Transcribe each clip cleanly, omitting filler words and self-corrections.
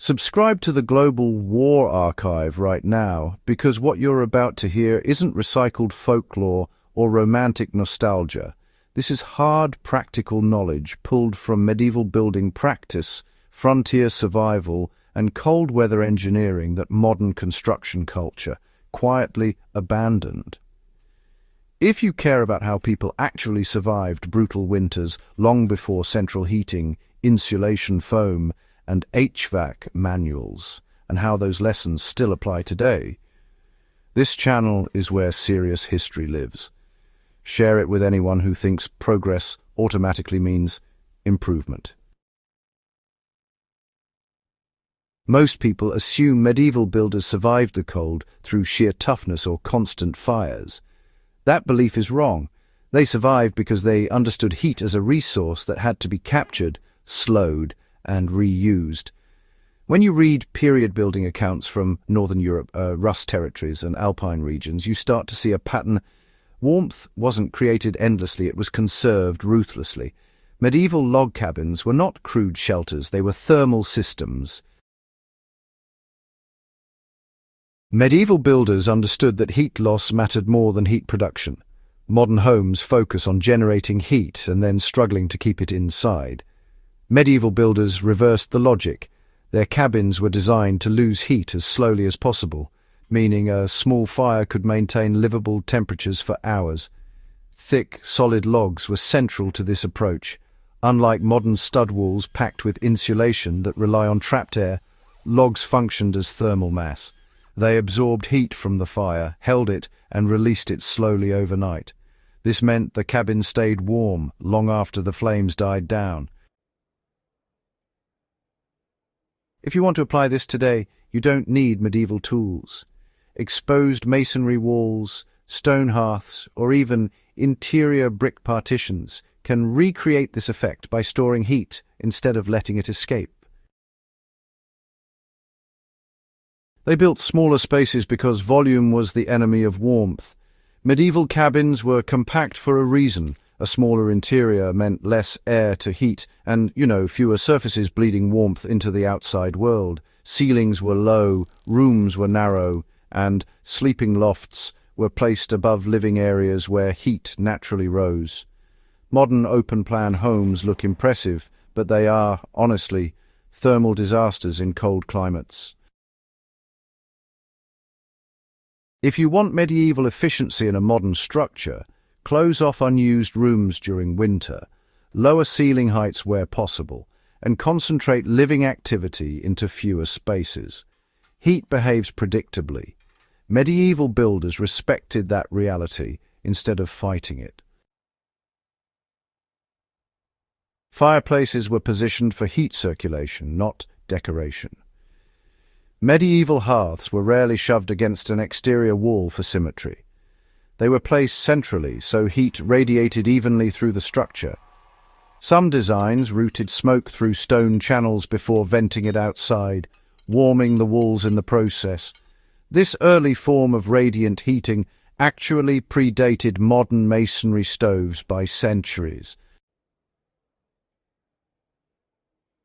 Subscribe to the Global War Archive right now, because what you're about to hear isn't recycled folklore or romantic nostalgia. This is hard, practical knowledge pulled from medieval building practice, frontier survival, and cold weather engineering that modern construction culture quietly abandoned. If you care about how people actually survived brutal winters long before central heating, insulation foam, and HVAC manuals, and how those lessons still apply today, this channel is where serious history lives. Share it with anyone who thinks progress automatically means improvement. Most people assume medieval builders survived the cold through sheer toughness or constant fires. That belief is wrong. They survived because they understood heat as a resource that had to be captured, slowed, and reused. When you read period building accounts from Northern Europe, Rus territories and Alpine regions, you start to see a pattern. Warmth wasn't created endlessly, it was conserved ruthlessly. Medieval log cabins were not crude shelters, they were thermal systems. Medieval builders understood that heat loss mattered more than heat production. Modern homes focus on generating heat and then struggling to keep it inside. Medieval builders reversed the logic. Their cabins were designed to lose heat as slowly as possible, meaning a small fire could maintain livable temperatures for hours. Thick, solid logs were central to this approach. Unlike modern stud walls packed with insulation that rely on trapped air, logs functioned as thermal mass. They absorbed heat from the fire, held it, and released it slowly overnight. This meant the cabin stayed warm long after the flames died down. If you want to apply this today, you don't need medieval tools. Exposed masonry walls, stone hearths, or even interior brick partitions can recreate this effect by storing heat instead of letting it escape. They built smaller spaces because volume was the enemy of warmth. Medieval cabins were compact for a reason. A smaller interior meant less air to heat and, fewer surfaces bleeding warmth into the outside world. Ceilings were low, rooms were narrow, and sleeping lofts were placed above living areas where heat naturally rose. Modern open-plan homes look impressive, but they are, honestly, thermal disasters in cold climates. If you want medieval efficiency in a modern structure, close off unused rooms during winter, lower ceiling heights where possible, and concentrate living activity into fewer spaces. Heat behaves predictably. Medieval builders respected that reality instead of fighting it. Fireplaces were positioned for heat circulation, not decoration. Medieval hearths were rarely shoved against an exterior wall for symmetry. They were placed centrally, so heat radiated evenly through the structure. Some designs routed smoke through stone channels before venting it outside, warming the walls in the process. This early form of radiant heating actually predated modern masonry stoves by centuries.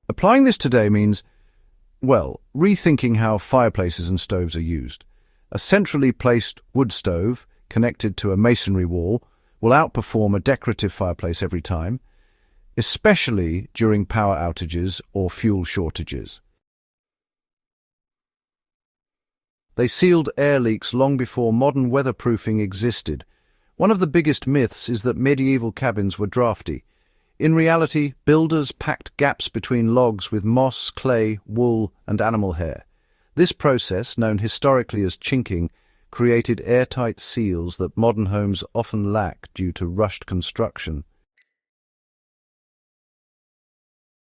Applying this today means, rethinking how fireplaces and stoves are used. A centrally placed wood stove connected to a masonry wall will outperform a decorative fireplace every time, especially during power outages or fuel shortages. They sealed air leaks long before modern weatherproofing existed. One of the biggest myths is that medieval cabins were drafty. In reality, builders packed gaps between logs with moss, clay, wool, and animal hair. This process, known historically as chinking, created airtight seals that modern homes often lack due to rushed construction.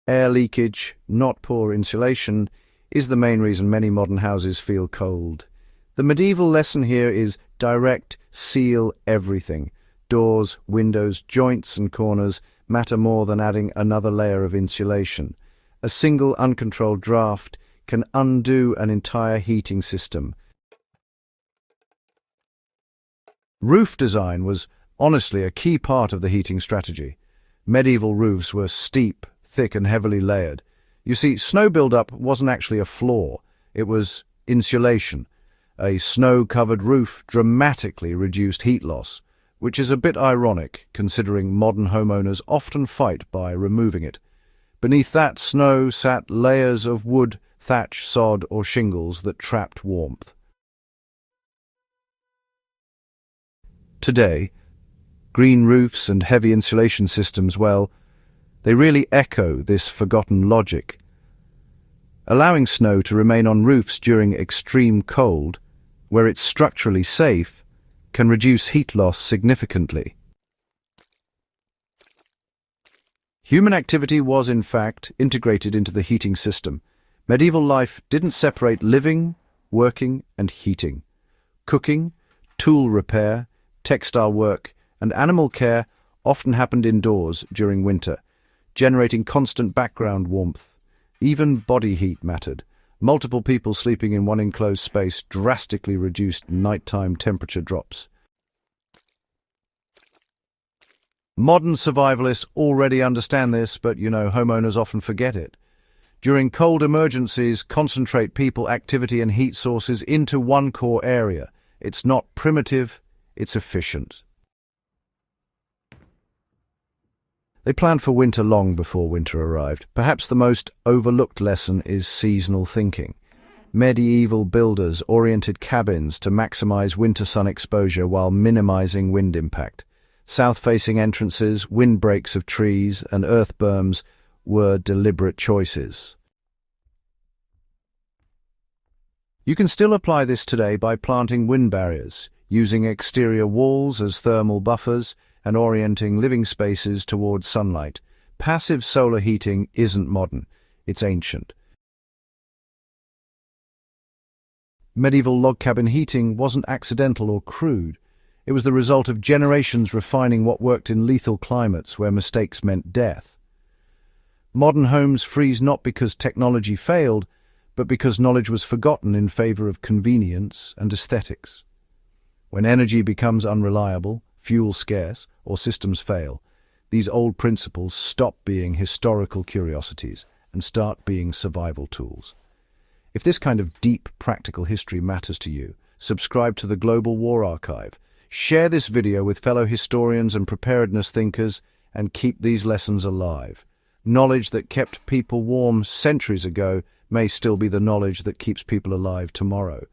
Air leakage, not poor insulation, is the main reason many modern houses feel cold. The medieval lesson here is direct, seal everything. Doors, windows, joints and corners matter more than adding another layer of insulation. A single uncontrolled draft can undo an entire heating system. Roof design was honestly a key part of the heating strategy. Medieval roofs were steep, thick and heavily layered. You see, snow buildup wasn't actually a flaw. It was insulation. A snow-covered roof dramatically reduced heat loss, which is a bit ironic considering modern homeowners often fight by removing it. Beneath that snow sat layers of wood, thatch, sod, or shingles that trapped warmth. Today, green roofs and heavy insulation systems, well, they really echo this forgotten logic. Allowing snow to remain on roofs during extreme cold, where it's structurally safe, can reduce heat loss significantly. Human activity was, in fact, integrated into the heating system. Medieval life didn't separate living, working, and heating. Cooking, tool repair, textile work, and animal care often happened indoors during winter, generating constant background warmth. Even body heat mattered. Multiple people sleeping in one enclosed space drastically reduced nighttime temperature drops. Modern survivalists already understand this, but, homeowners often forget it. During cold emergencies, concentrate people, activity, and heat sources into one core area. It's not primitive, it's efficient. They planned for winter long before winter arrived. Perhaps the most overlooked lesson is seasonal thinking. Medieval builders oriented cabins to maximize winter sun exposure while minimizing wind impact. South-facing entrances, windbreaks of trees, and earth berms were deliberate choices. You can still apply this today by planting wind barriers, using exterior walls as thermal buffers, and orienting living spaces towards sunlight. Passive solar heating isn't modern, it's ancient. Medieval log cabin heating wasn't accidental or crude. It was the result of generations refining what worked in lethal climates where mistakes meant death. Modern homes freeze not because technology failed, but because knowledge was forgotten in favor of convenience and aesthetics. When energy becomes unreliable, fuel scarce, or systems fail, these old principles stop being historical curiosities and start being survival tools. If this kind of deep, practical history matters to you, subscribe to the Global War Archive. Share this video with fellow historians and preparedness thinkers, and keep these lessons alive. Knowledge that kept people warm centuries ago may still be the knowledge that keeps people alive tomorrow.